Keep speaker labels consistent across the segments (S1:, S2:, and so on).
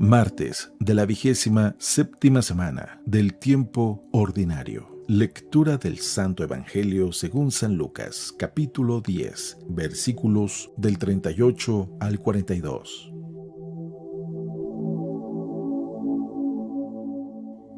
S1: Martes de la 27ª semana del tiempo ordinario. Lectura del Santo Evangelio según San Lucas, capítulo 10, versículos del 38 al 42.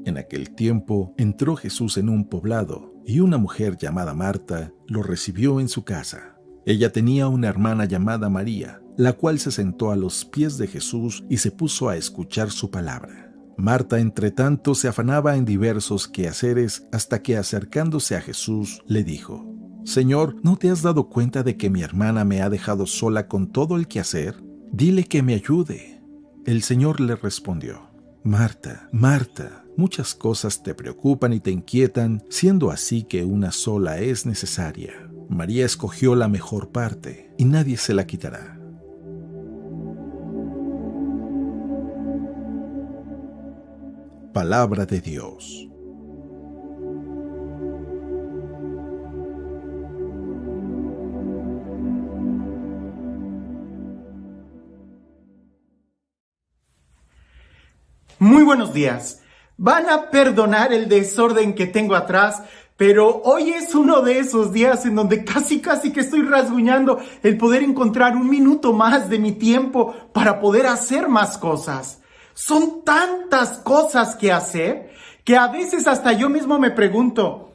S1: En aquel tiempo entró Jesús en un poblado, y una mujer llamada Marta lo recibió en su casa. Ella tenía una hermana llamada María, la cual se sentó a los pies de Jesús y se puso a escuchar su palabra. Marta, entre tanto, se afanaba en diversos quehaceres hasta que, acercándose a Jesús, le dijo: «Señor, ¿no te has dado cuenta de que mi hermana me ha dejado sola con todo el quehacer? Dile que me ayude». El Señor le respondió: «Marta, Marta, muchas cosas te preocupan y te inquietan, siendo así que una sola es necesaria. María escogió la mejor parte, y nadie se la quitará». Palabra de Dios.
S2: Muy buenos días. Van a perdonar el desorden que tengo atrás, pero hoy es uno de esos días en donde casi que estoy rasguñando el poder encontrar un minuto más de mi tiempo para poder hacer más cosas. Son tantas cosas que hacer que a veces hasta yo mismo me pregunto.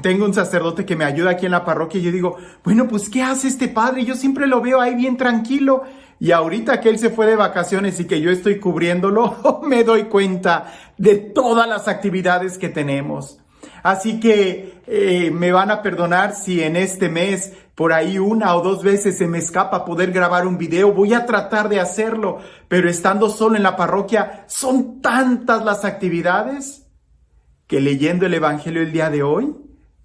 S2: Tengo un sacerdote que me ayuda aquí en la parroquia y yo digo, bueno, pues ¿qué hace este padre? Yo siempre lo veo ahí bien tranquilo. Y ahorita que él se fue de vacaciones y que yo estoy cubriéndolo, me doy cuenta de todas las actividades que tenemos. Así que me van a perdonar si en este mes por ahí 1 o 2 veces se me escapa poder grabar un video. Voy a tratar de hacerlo, pero estando solo en la parroquia son tantas las actividades que leyendo el Evangelio el día de hoy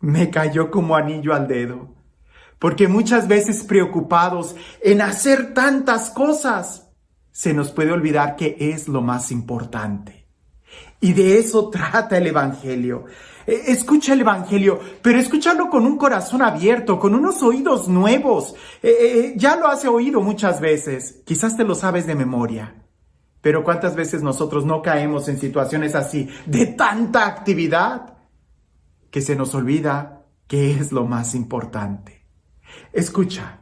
S2: me cayó como anillo al dedo. Porque muchas veces preocupados en hacer tantas cosas, se nos puede olvidar qué es lo más importante. Y de eso trata el Evangelio. Escucha el Evangelio, pero escúchalo con un corazón abierto, con unos oídos nuevos. Ya lo has oído muchas veces, quizás te lo sabes de memoria. Pero ¿cuántas veces nosotros no caemos en situaciones así, de tanta actividad, que se nos olvida qué es lo más importante? Escucha.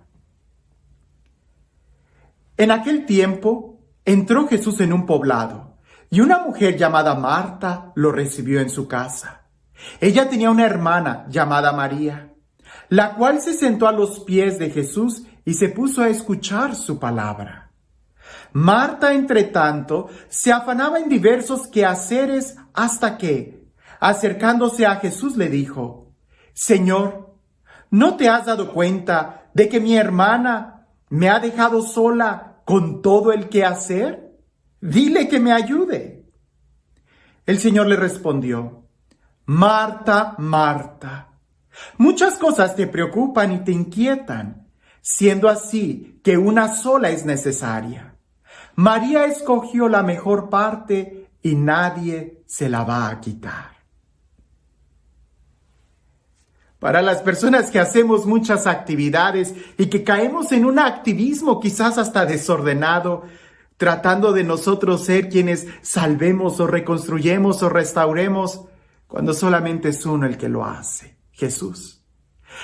S2: En aquel tiempo entró Jesús en un poblado, y una mujer llamada Marta lo recibió en su casa. Ella tenía una hermana llamada María, la cual se sentó a los pies de Jesús y se puso a escuchar su palabra. Marta, entre tanto, se afanaba en diversos quehaceres hasta que, acercándose a Jesús, le dijo: «Señor, ¿no te has dado cuenta de que mi hermana me ha dejado sola con todo el quehacer? Dile que me ayude». El Señor le respondió: «Marta, Marta, muchas cosas te preocupan y te inquietan, siendo así que una sola es necesaria. María escogió la mejor parte y nadie se la va a quitar». Para las personas que hacemos muchas actividades y que caemos en un activismo quizás hasta desordenado, tratando de nosotros ser quienes salvemos o reconstruyemos o restauremos, cuando solamente es uno el que lo hace, Jesús.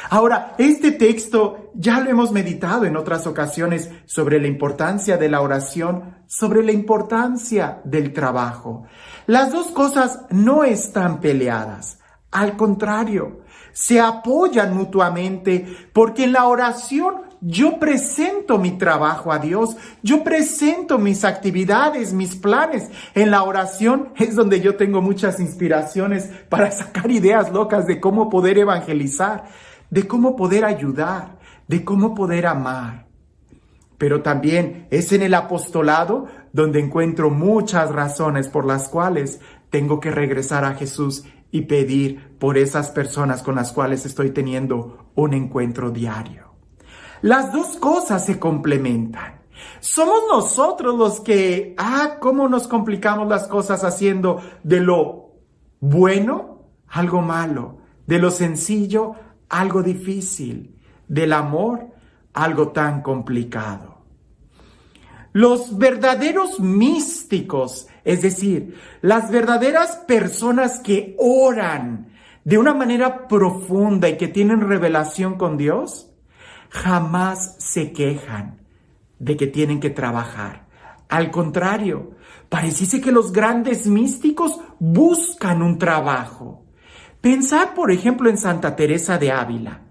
S2: Ahora, este texto ya lo hemos meditado en otras ocasiones sobre la importancia de la oración, sobre la importancia del trabajo. Las dos cosas no están peleadas, al contrario, se apoyan mutuamente, porque en la oración yo presento mi trabajo a Dios, yo presento mis actividades, mis planes. En la oración es donde yo tengo muchas inspiraciones para sacar ideas locas de cómo poder evangelizar, de cómo poder ayudar, de cómo poder amar. Pero también es en el apostolado donde encuentro muchas razones por las cuales tengo que regresar a Jesús y pedir por esas personas con las cuales estoy teniendo un encuentro diario. Las dos cosas se complementan. Somos nosotros los que, cómo nos complicamos las cosas haciendo de lo bueno algo malo, de lo sencillo algo difícil, del amor algo tan complicado. Los verdaderos místicos, es decir, las verdaderas personas que oran de una manera profunda y que tienen revelación con Dios, jamás se quejan de que tienen que trabajar. Al contrario, pareciese que los grandes místicos buscan un trabajo. Pensad, por ejemplo, en Santa Teresa de Ávila,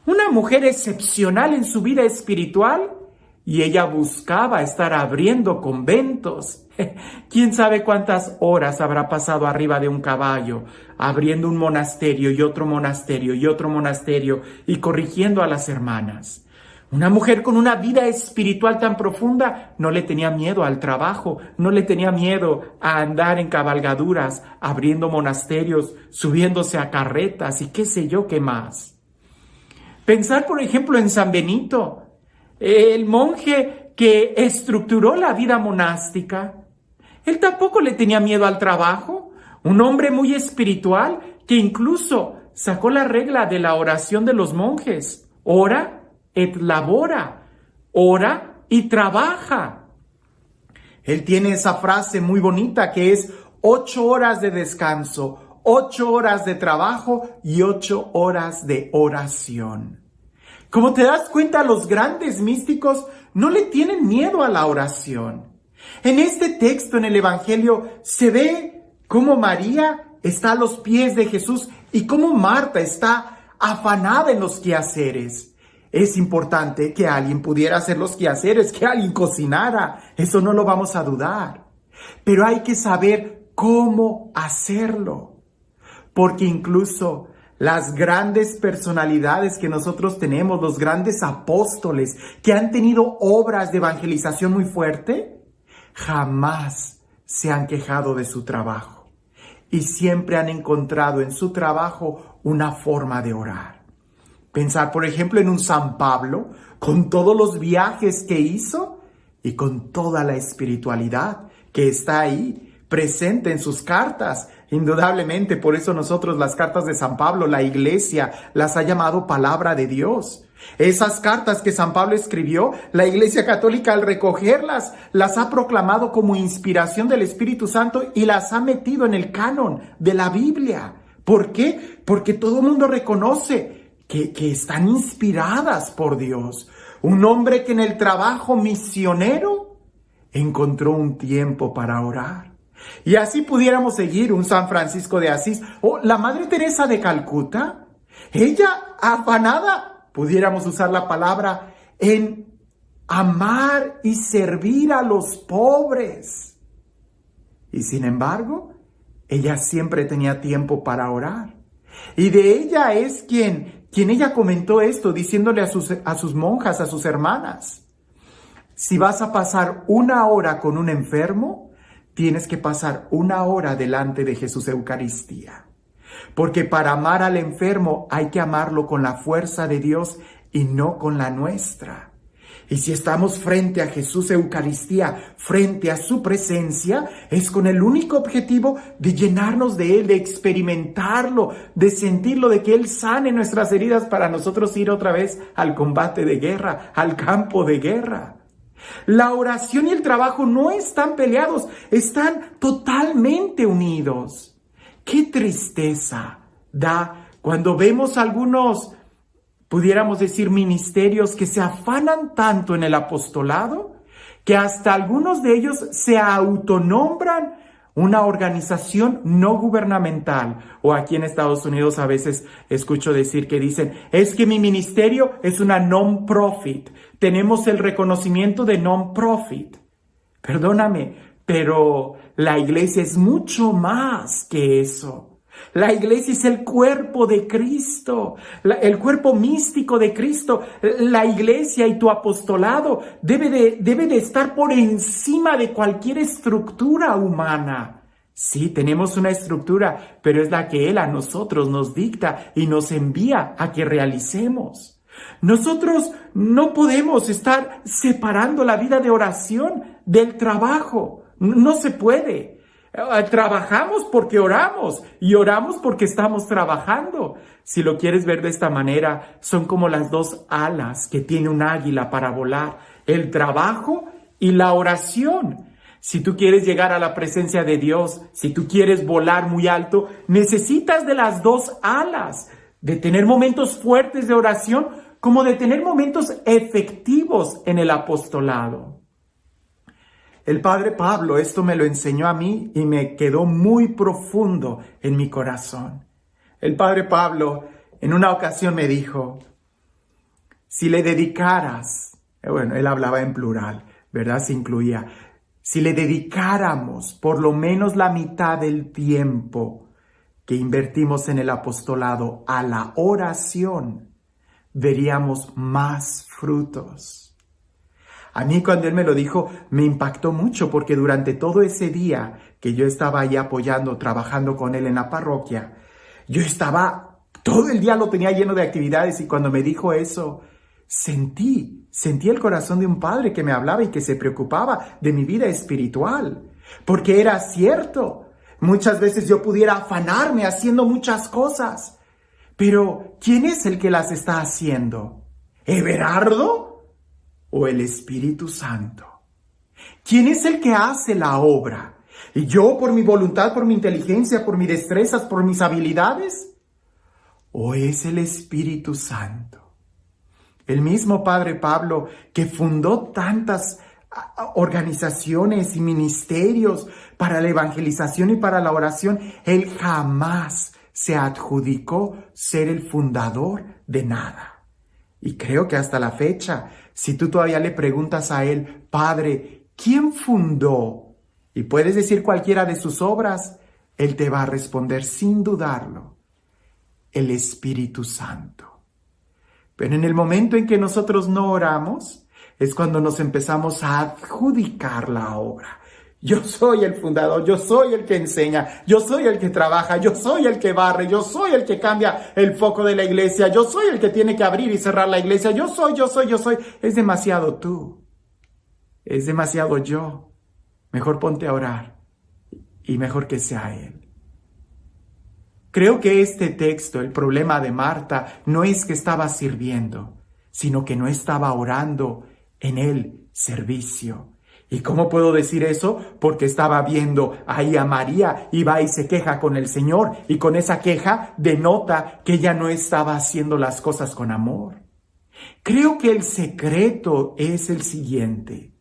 S2: una mujer excepcional en su vida espiritual, y ella buscaba estar abriendo conventos. ¿Quién sabe cuántas horas habrá pasado arriba de un caballo, abriendo un monasterio y otro monasterio y otro monasterio y corrigiendo a las hermanas? Una mujer con una vida espiritual tan profunda no le tenía miedo al trabajo, no le tenía miedo a andar en cabalgaduras, abriendo monasterios, subiéndose a carretas y qué sé yo qué más. Pensar, por ejemplo, en San Benito, el monje que estructuró la vida monástica. Él tampoco le tenía miedo al trabajo, un hombre muy espiritual que incluso sacó la regla de la oración de los monjes. Ora et labora, ora y trabaja. Él tiene esa frase muy bonita que es 8 horas de descanso, 8 horas de trabajo y 8 horas de oración. Como te das cuenta, los grandes místicos no le tienen miedo a la oración. En este texto, en el Evangelio, se ve cómo María está a los pies de Jesús y cómo Marta está afanada en los quehaceres. Es importante que alguien pudiera hacer los quehaceres, que alguien cocinara. Eso no lo vamos a dudar. Pero hay que saber cómo hacerlo. Porque incluso las grandes personalidades que nosotros tenemos, los grandes apóstoles que han tenido obras de evangelización muy fuerte, jamás se han quejado de su trabajo y siempre han encontrado en su trabajo una forma de orar. Pensar, por ejemplo, en un San Pablo, con todos los viajes que hizo y con toda la espiritualidad que está ahí presente en sus cartas. Indudablemente, por eso nosotros las cartas de San Pablo, la Iglesia las ha llamado palabra de Dios. Esas cartas que San Pablo escribió, la Iglesia Católica al recogerlas, las ha proclamado como inspiración del Espíritu Santo y las ha metido en el canon de la Biblia. ¿Por qué? Porque todo el mundo reconoce que están inspiradas por Dios. Un hombre que en el trabajo misionero encontró un tiempo para orar. Y así pudiéramos seguir un San Francisco de Asís o la Madre Teresa de Calcuta. Ella, afanada, pudiéramos usar la palabra, en amar y servir a los pobres. Y sin embargo, ella siempre tenía tiempo para orar. Y de ella es quien ella comentó esto, diciéndole a sus monjas, a sus hermanas: si vas a pasar 1 hora con un enfermo, tienes que pasar 1 hora delante de Jesús Eucaristía. Porque para amar al enfermo hay que amarlo con la fuerza de Dios y no con la nuestra. Y si estamos frente a Jesús Eucaristía, frente a su presencia, es con el único objetivo de llenarnos de Él, de experimentarlo, de sentirlo, de que Él sane nuestras heridas para nosotros ir otra vez al combate de guerra, al campo de guerra. La oración y el trabajo no están peleados, están totalmente unidos. ¡Qué tristeza da cuando vemos algunos, pudiéramos decir, ministerios que se afanan tanto en el apostolado, que hasta algunos de ellos se autonombran una organización no gubernamental? O aquí en Estados Unidos a veces escucho decir que dicen, es que mi ministerio es una non-profit. Tenemos el reconocimiento de non-profit. Perdóname, pero la iglesia es mucho más que eso. La iglesia es el cuerpo de Cristo, el cuerpo místico de Cristo. La iglesia y tu apostolado debe de estar por encima de cualquier estructura humana. Sí, tenemos una estructura, pero es la que Él a nosotros nos dicta y nos envía a que realicemos. Nosotros no podemos estar separando la vida de oración del trabajo. No se puede. Trabajamos porque oramos y oramos porque estamos trabajando. Si lo quieres ver de esta manera, son como las 2 alas que tiene un águila para volar: el trabajo y la oración. Si tú quieres llegar a la presencia de Dios, si tú quieres volar muy alto, necesitas de las dos alas, de tener momentos fuertes de oración, como de tener momentos efectivos en el apostolado. El Padre Pablo esto me lo enseñó a mí y me quedó muy profundo en mi corazón. El Padre Pablo en una ocasión me dijo, si le dedicaras, bueno, él hablaba en plural, ¿verdad? Se incluía. Si le dedicáramos por lo menos la mitad del tiempo que invertimos en el apostolado a la oración, veríamos más frutos. A mí cuando él me lo dijo, me impactó mucho porque durante todo ese día que yo estaba ahí apoyando, trabajando con él en la parroquia, yo estaba, todo el día lo tenía lleno de actividades y cuando me dijo eso, sentí el corazón de un padre que me hablaba y que se preocupaba de mi vida espiritual, porque era cierto. Muchas veces yo pudiera afanarme haciendo muchas cosas, pero ¿quién es el que las está haciendo? ¿Everardo o el Espíritu Santo? ¿Quién es el que hace la obra? ¿Y yo por mi voluntad, por mi inteligencia, por mis destrezas, por mis habilidades? ¿O es el Espíritu Santo? El mismo Padre Pablo que fundó tantas organizaciones y ministerios para la evangelización y para la oración, él jamás se adjudicó ser el fundador de nada. Y creo que hasta la fecha, si tú todavía le preguntas a él, Padre, ¿quién fundó? Y puedes decir cualquiera de sus obras, él te va a responder sin dudarlo, el Espíritu Santo. Pero en el momento en que nosotros no oramos, es cuando nos empezamos a adjudicar la obra. Yo soy el fundador, yo soy el que enseña, yo soy el que trabaja, yo soy el que barre, yo soy el que cambia el foco de la iglesia, yo soy el que tiene que abrir y cerrar la iglesia, yo soy. Es demasiado tú, es demasiado yo. Mejor ponte a orar y mejor que sea Él. Creo que este texto, el problema de Marta, no es que estaba sirviendo, sino que no estaba orando en el servicio. ¿Y cómo puedo decir eso? Porque estaba viendo ahí a María y va y se queja con el Señor, y con esa queja denota que ella no estaba haciendo las cosas con amor. Creo que el secreto es el siguiente: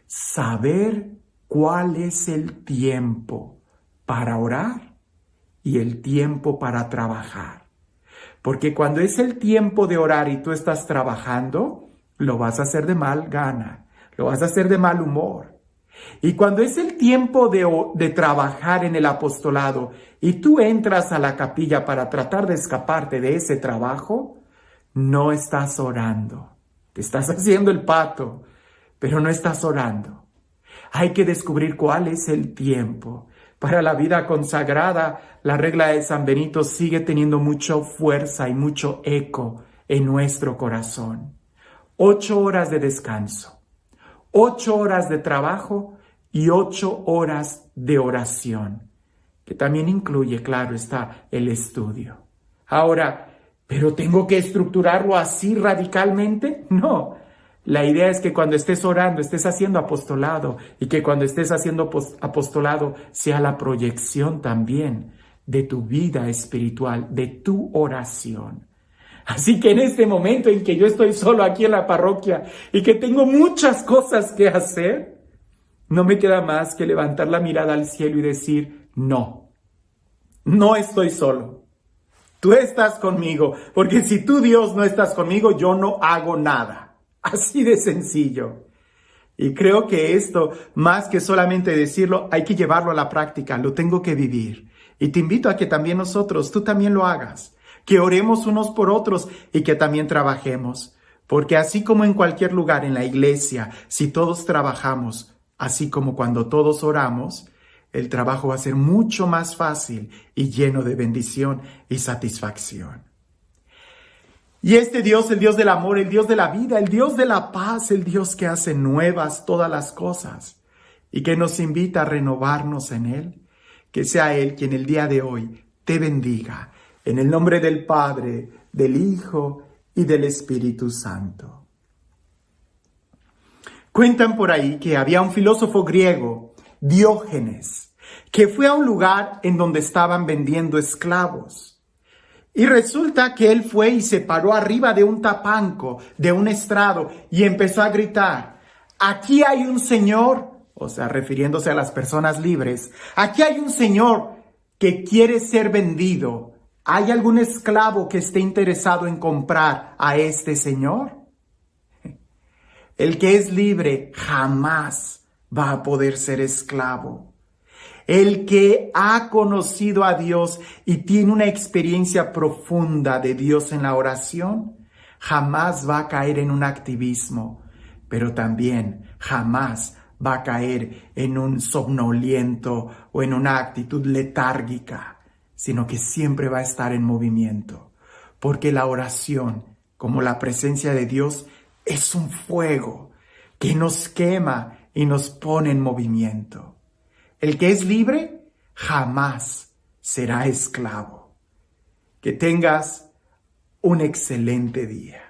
S2: saber cuál es el tiempo para orar y el tiempo para trabajar. Porque cuando es el tiempo de orar y tú estás trabajando, lo vas a hacer de mal gana, lo vas a hacer de mal humor. Y cuando es el tiempo de trabajar en el apostolado y tú entras a la capilla para tratar de escaparte de ese trabajo, no estás orando. Te estás haciendo el pato, pero no estás orando. Hay que descubrir cuál es el tiempo. Para la vida consagrada, la regla de San Benito sigue teniendo mucha fuerza y mucho eco en nuestro corazón. 8 horas de descanso, 8 horas de trabajo y 8 horas de oración, que también incluye, claro está, el estudio. Ahora, ¿pero tengo que estructurarlo así radicalmente? No. La idea es que cuando estés orando, estés haciendo apostolado, y que cuando estés haciendo apostolado sea la proyección también de tu vida espiritual, de tu oración. Así que en este momento en que yo estoy solo aquí en la parroquia y que tengo muchas cosas que hacer, no me queda más que levantar la mirada al cielo y decir, no estoy solo. Tú estás conmigo, porque si tú, Dios, no estás conmigo, yo no hago nada. Así de sencillo. Y creo que esto, más que solamente decirlo, hay que llevarlo a la práctica, lo tengo que vivir. Y te invito a que también tú también lo hagas, que oremos unos por otros y que también trabajemos. Porque así como en cualquier lugar, en la iglesia, si todos trabajamos, así como cuando todos oramos, el trabajo va a ser mucho más fácil y lleno de bendición y satisfacción. Y este Dios, el Dios del amor, el Dios de la vida, el Dios de la paz, el Dios que hace nuevas todas las cosas y que nos invita a renovarnos en Él, que sea Él quien el día de hoy te bendiga. En el nombre del Padre, del Hijo y del Espíritu Santo. Cuentan por ahí que había un filósofo griego, Diógenes, que fue a un lugar en donde estaban vendiendo esclavos. Y resulta que él fue y se paró arriba de un tapanco, de un estrado, y empezó a gritar: aquí hay un señor, o sea, refiriéndose a las personas libres, aquí hay un señor que quiere ser vendido. ¿Hay algún esclavo que esté interesado en comprar a este señor? El que es libre jamás va a poder ser esclavo. El que ha conocido a Dios y tiene una experiencia profunda de Dios en la oración, jamás va a caer en un activismo, pero también jamás va a caer en un somnoliento o en una actitud letárgica, sino que siempre va a estar en movimiento, porque la oración, como la presencia de Dios, es un fuego que nos quema y nos pone en movimiento. El que es libre jamás será esclavo. Que tengas un excelente día.